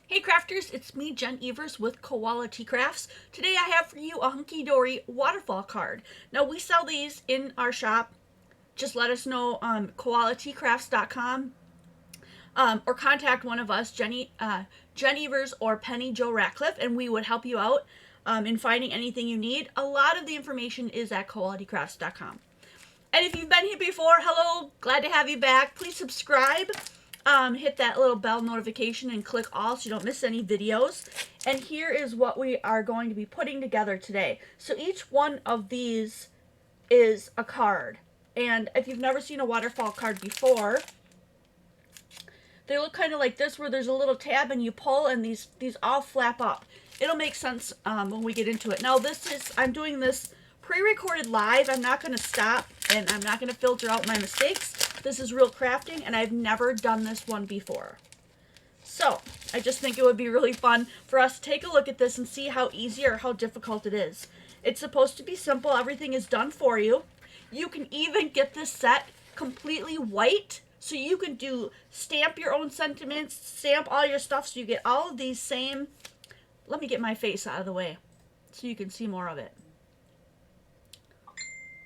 Hey crafters, it's me, Jen Evers with Quality Crafts. Today I have for you a Hunkydory Waterfall card. Now we sell these in our shop. Just let us know on qualitycrafts.com or contact one of us, Jen Evers or Penny Joe Ratcliffe, and we would help you out in finding anything you need. A lot of the information is at qualitycrafts.com. And if you've been here before, hello, glad to have you back. Please subscribe. Hit that little bell notification and click all so you don't miss any videos. And here is what we are going to be putting together today. So each one of these is a card. And if you've never seen a waterfall card before, they look kind of like this, where there's a little tab and you pull and these all flap up. It'll make sense when we get into it. Now I'm doing this pre-recorded live. I'm not going to stop and I'm not going to filter out my mistakes. This is real crafting, and I've never done this one before. So, I just think it would be really fun for us to take a look at this and see how easy or how difficult it is. It's supposed to be simple. Everything is done for you. You can even get this set completely white, so you can stamp your own sentiments, stamp all your stuff, so you get all of these same... Let me get my face out of the way so you can see more of it.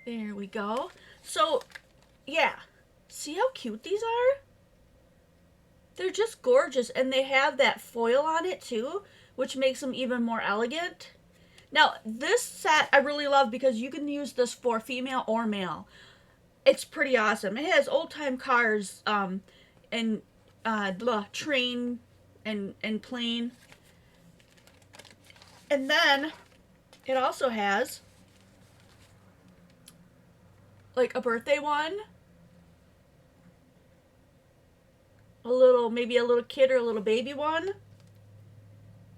There we go. So, yeah. See how cute these are? They're just gorgeous, and they have that foil on it too, which makes them even more elegant. Now, this set I really love because you can use this for female or male. It's pretty awesome. It has old-time cars and train and plane. And then it also has like a birthday one. Maybe a little kid or a little baby one.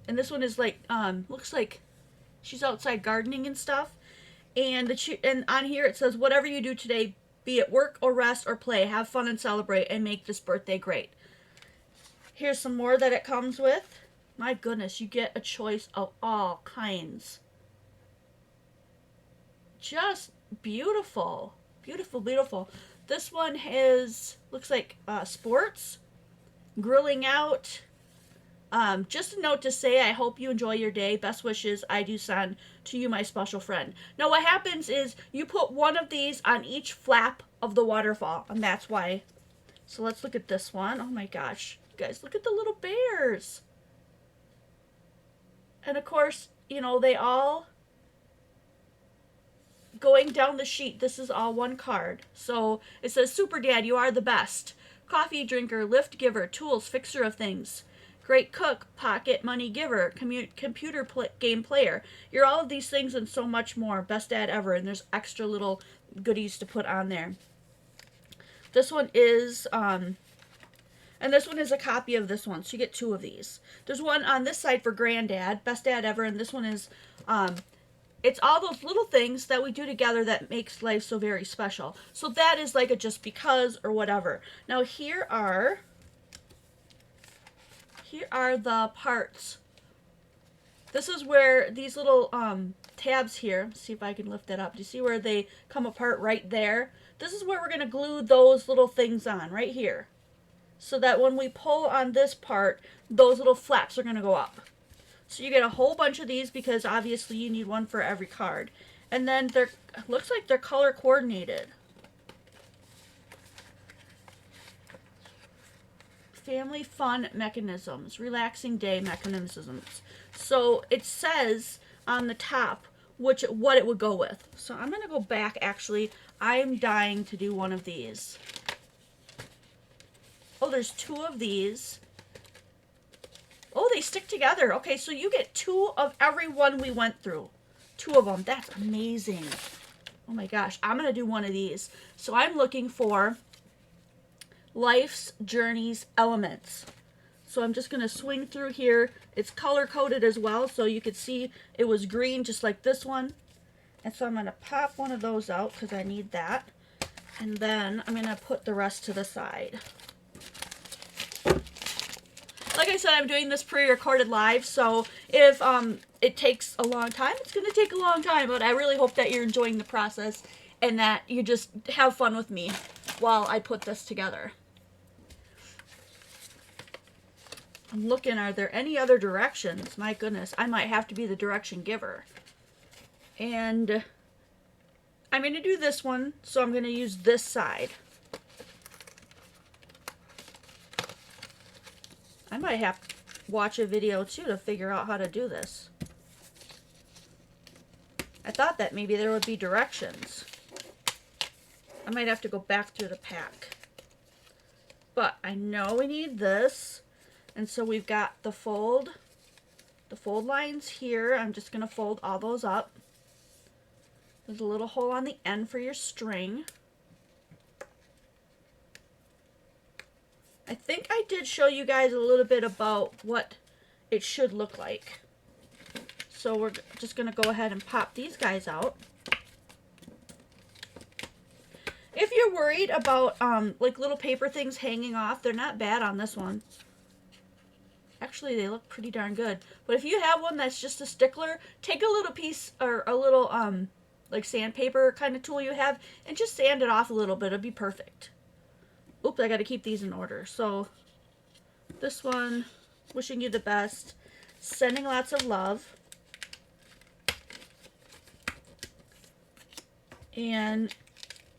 And this one is like, looks like she's outside gardening and stuff. And on here it says, whatever you do today, be it work or rest or play, have fun and celebrate and make this birthday great. Here's some more that it comes with. My goodness, you get a choice of all kinds. Just beautiful. Beautiful, beautiful. This one looks like sports. Grilling out. Just a note to say, I hope you enjoy your day. Best wishes, I do send to you, my special friend. Now what happens is you put one of these on each flap of the waterfall, and that's why. So let's look at this one. Oh my gosh. You guys, look at the little bears. And of course, you know, they all going down the sheet. This is all one card. So it says, Super Dad, you are the best. Coffee drinker, lift giver, tools, fixer of things. Great cook, pocket money giver, computer game player. You're all of these things and so much more. Best dad ever. And there's extra little goodies to put on there. This one is, and this one is a copy of this one. So you get two of these. There's one on this side for granddad, best dad ever. And this one is, it's all those little things that we do together that makes life so very special. So that is like a just because or whatever. Now here are the parts. This is where these little tabs here, see if I can lift that up. Do you see where they come apart right there? This is where we're going to glue those little things on right here. So that when we pull on this part, those little flaps are going to go up. So you get a whole bunch of these because obviously you need one for every card. And then looks like they're color coordinated. Family fun mechanisms, relaxing day mechanisms. So it says on the top what it would go with. So I'm going to go back actually. I am dying to do one of these. Oh, there's two of these. Oh, they stick together. Okay, so you get two of every one we went through. Two of them. That's amazing. Oh my gosh. I'm going to do one of these. So I'm looking for Life's Journeys Elements. So I'm just going to swing through here. It's color-coded as well, so you could see it was green just like this one. And so I'm going to pop one of those out because I need that. And then I'm going to put the rest to the side. Like I said, I'm doing this pre-recorded live, so if it takes a long time, it's going to take a long time, but I really hope that you're enjoying the process and that you just have fun with me while I put this together. I'm looking, are there any other directions? My goodness, I might have to be the direction giver. And I'm going to do this one, so I'm going to use this side. I might have to watch a video too to figure out how to do this. I thought that maybe there would be directions. I might have to go back through the pack. But I know we need this. And so we've got the fold lines here. I'm just going to fold all those up. There's a little hole on the end for your string. I think I did show you guys a little bit about what it should look like. So we're just going to go ahead and pop these guys out. If you're worried about like little paper things hanging off, they're not bad on this one. Actually, they look pretty darn good. But if you have one that's just a stickler, take a little piece or a little like sandpaper kind of tool you have and just sand it off a little bit. It'll be perfect. Oops, I got to keep these in order. So this one, wishing you the best, sending lots of love. And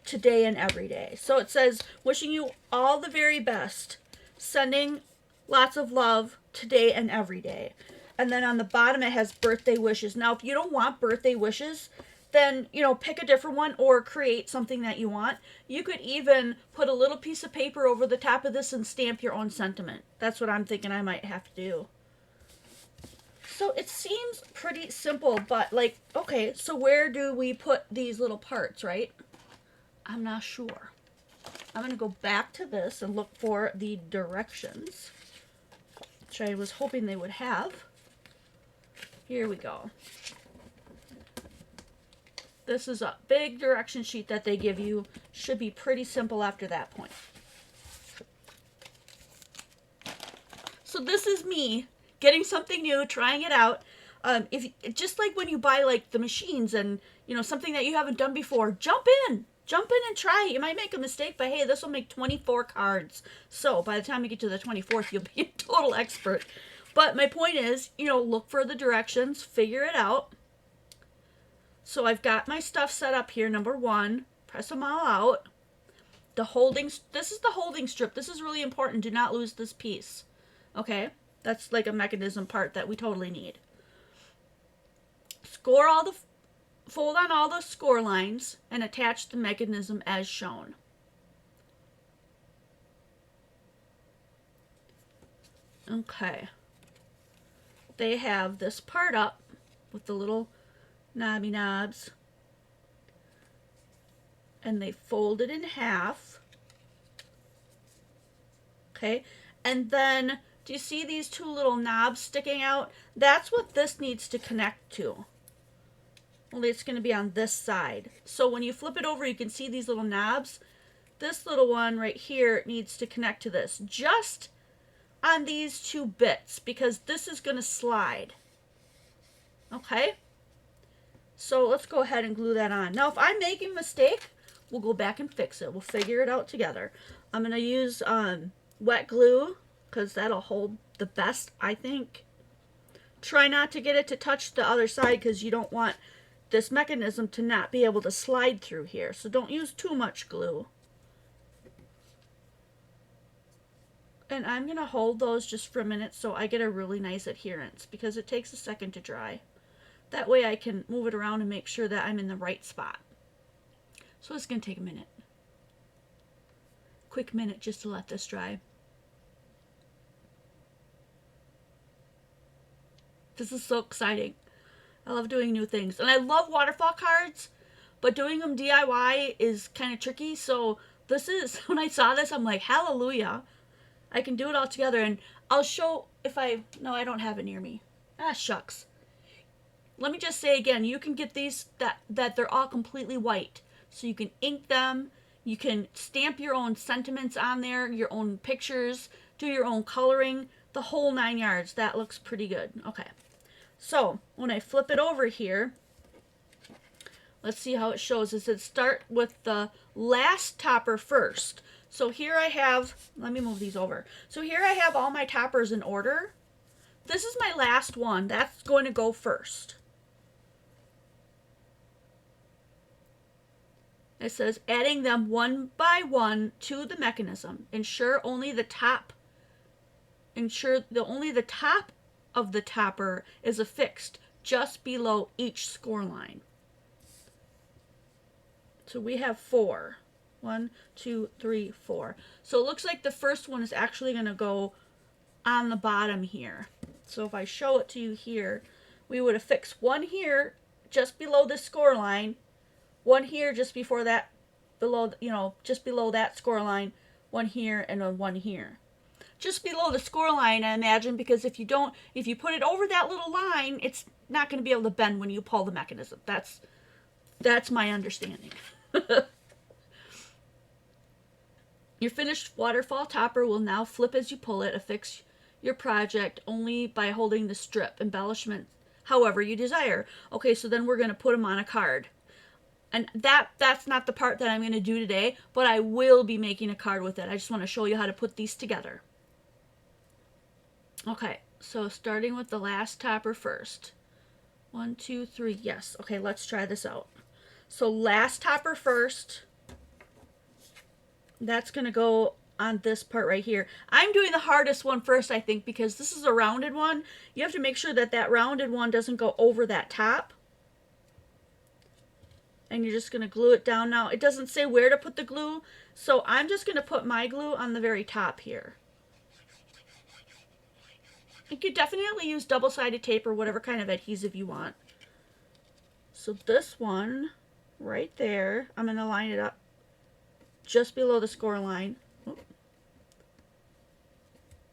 today and every day. So it says, wishing you all the very best, sending lots of love today and every day. And then on the bottom it has birthday wishes. Now if you don't want birthday wishes, then, you know, pick a different one or create something that you want. You could even put a little piece of paper over the top of this and stamp your own sentiment. That's what I'm thinking I might have to do. So it seems pretty simple, but like, okay, so where do we put these little parts, right? I'm not sure. I'm going to go back to this and look for the directions, which I was hoping they would have. Here we go. This is a big direction sheet that they give you. Should be pretty simple after that point. So this is me getting something new, trying it out. If just like when you buy like the machines and, you know, something that you haven't done before, jump in and try it. You might make a mistake, but hey, this will make 24 cards. So by the time you get to the 24th, you'll be a total expert. But my point is, you know, look for the directions, figure it out. So I've got my stuff set up here. Number one, press them all out. This is the holding strip. This is really important. Do not lose this piece. Okay? That's like a mechanism part that we totally need. Fold on all the score lines and attach the mechanism as shown. Okay. They have this part up with the little knobby knobs, and they fold it in half. Okay, and then do you see these two little knobs sticking out? That's what this needs to connect to. Only it's going to be on this side. So when you flip it over, you can see these little knobs. This little one right here needs to connect to this, just on these two bits, because this is going to slide. Okay? So let's go ahead and glue that on. Now, if I'm making a mistake, we'll go back and fix it. We'll figure it out together. I'm going to use wet glue because that'll hold the best, I think. Try not to get it to touch the other side because you don't want this mechanism to not be able to slide through here. So don't use too much glue. And I'm going to hold those just for a minute so I get a really nice adherence because it takes a second to dry. That way I can move it around and make sure that I'm in the right spot. So it's going to take a minute. Quick minute just to let this dry. This is so exciting. I love doing new things. And I love waterfall cards, but doing them DIY is kind of tricky. So this is, when I saw this, I'm like, hallelujah. I can do it all together. And I'll show if no, I don't have it near me. Ah, shucks. Let me just say again, you can get these that they're all completely white. So you can ink them, you can stamp your own sentiments on there, your own pictures, do your own coloring, the whole 9 yards. That looks pretty good. Okay. So when I flip it over here, let's see how it shows. It says start with the last topper first. So here I have, let me move these over. So here I have all my toppers in order. This is my last one. That's going to go first. It says adding them one by one to the mechanism. Ensure only the top of the topper is affixed just below each score line. So we have 4. 1, 2, 3, 4. So it looks like the first one is actually going to go on the bottom here. So if I show it to you here, we would affix one here just below the score line, one here just before that, below, just below that score line, one here, and then one here. Just below the score line, I imagine, because if you put it over that little line, it's not going to be able to bend when you pull the mechanism. That's my understanding. Your finished waterfall topper will now flip as you pull it. Affix your project only by holding the strip embellishment however you desire. Okay, so then we're going to put them on a card. And that's not the part that I'm going to do today, but I will be making a card with it. I just want to show you how to put these together. Okay, so starting with the last topper first. 1, 2, 3, yes. Okay, let's try this out. So last topper first. That's going to go on this part right here. I'm doing the hardest one first, I think, because this is a rounded one. You have to make sure that that rounded one doesn't go over that top. And you're just going to glue it down. Now, it doesn't say where to put the glue, so I'm just going to put my glue on the very top here. You could definitely use double-sided tape or whatever kind of adhesive you want. So this one right there, I'm going to line it up just below the score line.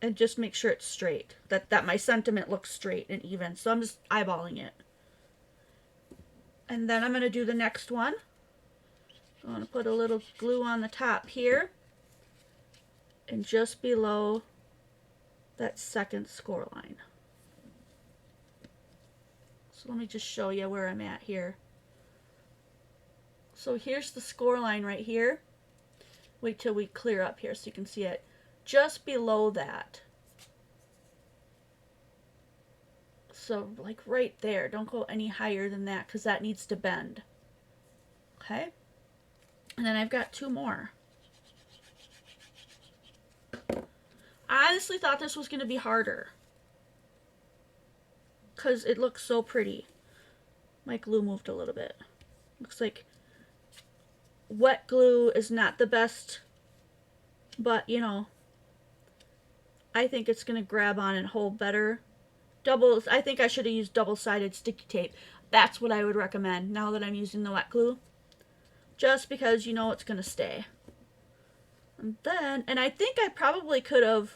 And just make sure it's straight. That my sentiment looks straight and even. So I'm just eyeballing it. And then I'm going to do the next one. I'm going to put a little glue on the top here. And just below that second score line. So let me just show you where I'm at here. So here's the score line right here. Wait till we clear up here so you can see it. Just below that. So like right there. Don't go any higher than that because that needs to bend. Okay? And then I've got 2 more. I honestly thought this was going to be harder. Because it looks so pretty. My glue moved a little bit. Looks like wet glue is not the best, but I think it's going to grab on and hold better. I think I should have used double-sided sticky tape. That's what I would recommend now that I'm using the wet glue. Just because it's going to stay. And I think I probably could have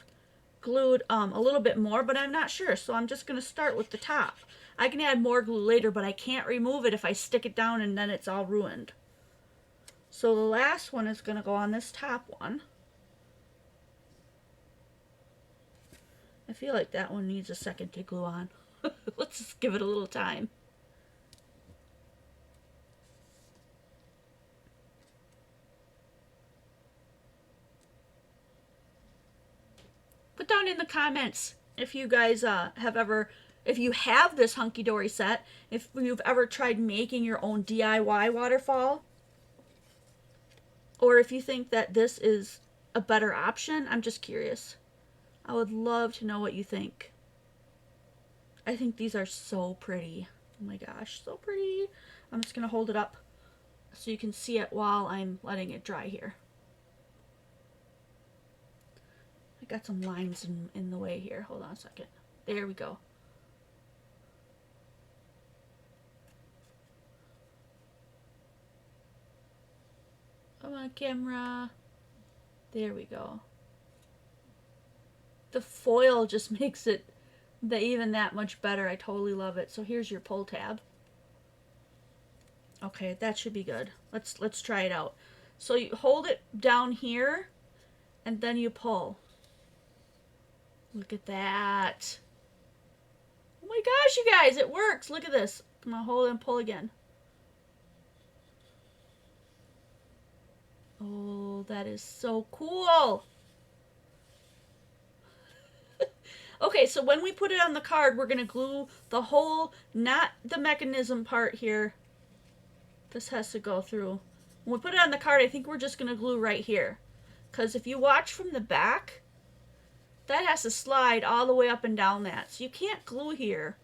glued a little bit more, but I'm not sure. So I'm just going to start with the top. I can add more glue later, but I can't remove it if I stick it down and then it's all ruined. So the last one is going to go on this top one. I feel like that one needs a second to glue on. Let's just give it a little time. Put down in the comments if you guys if you have this Hunkydory set, if you've ever tried making your own DIY waterfall. Or if you think that this is a better option. I'm just curious. I would love to know what you think. I think these are so pretty. Oh my gosh, so pretty. I'm just going to hold it up so you can see it while I'm letting it dry here. I got some lines in the way here. Hold on a second. There we go. Come on, camera. There we go. The foil just makes it even that much better. I totally love it. So here's your pull tab. Okay, that should be good. Let's try it out. So you hold it down here and then you pull. Look at that. Oh my gosh, you guys, it works. Look at this. Come on, hold it and pull again. Oh, that is so cool. Okay, so when we put it on the card, we're going to glue the whole, not the mechanism part here. This has to go through. When we put it on the card, I think we're just going to glue right here. Because if you watch from the back, that has to slide all the way up and down that. So you can't glue here.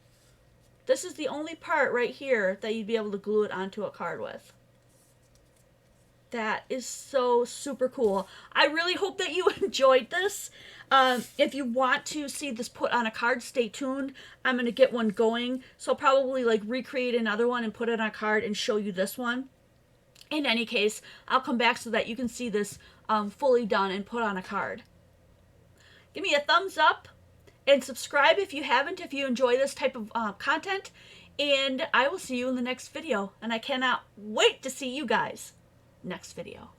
This is the only part right here that you'd be able to glue it onto a card with. That is so super cool. I really hope that you enjoyed this. If you want to see this put on a card, stay tuned. I'm going to get one going. So I'll probably like recreate another one and put it on a card and show you this one. In any case, I'll come back so that you can see this fully done and put on a card. Give me a thumbs up and subscribe if you haven't, if you enjoy this type of content. And I will see you in the next video. And I cannot wait to see you guys next video.